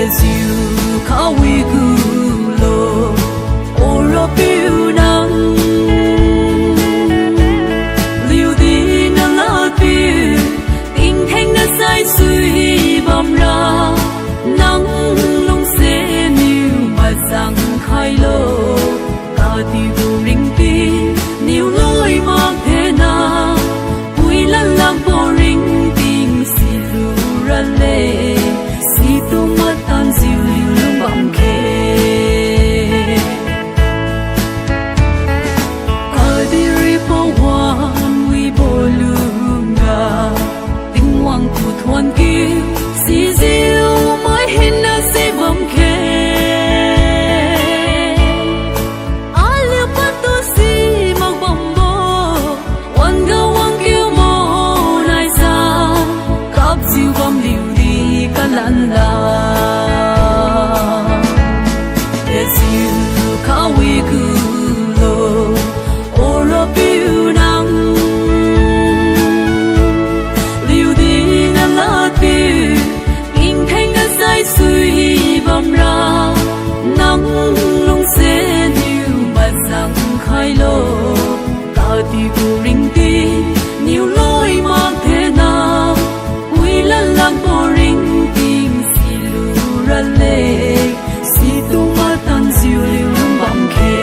you kawi gulo oro piu nang liu di na la piu ting theng na sai sui bom ra nang lung se niu ma sang khai lo ka ti bu ring pi niu loi ma the na ui la lang bo ring ting si lu ra le si tu ma tan si liu lung bam khe ka di ri po wan wi bo lu nga ting wang ku thuan ki si ziu mai hin na se bam khe la as you kawi gulo oro piu nang liu di na la piu in theng na sai sui bom ra nang lung se niu ma sang khai lo ka ti bu ring ti niu loi ma the na ui la lang bo ring le si tu ma tan siu liu lung bam khe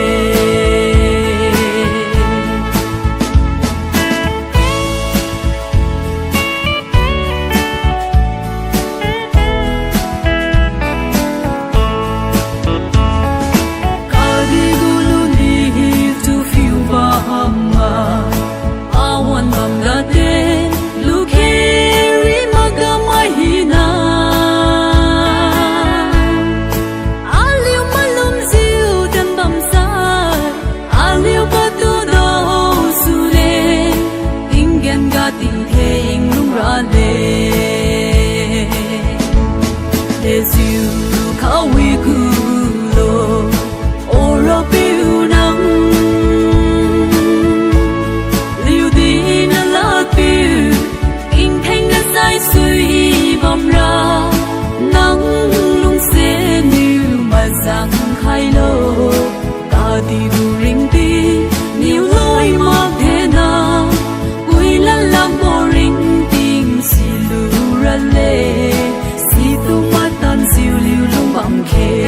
ka di gulu ni tu fiu ba ma awan bam da te lu khe ri ma ga ma hi na tình hình lung ra le as you kawi gulo oro piu nang liu di na la piu in theng na sai sui bom ra nang lung se niu ma sang khai lo ka ti bu ring ti niu loi ma the na lang bo ring ting si lu ra le si tu ma tan siu liu lung bam khe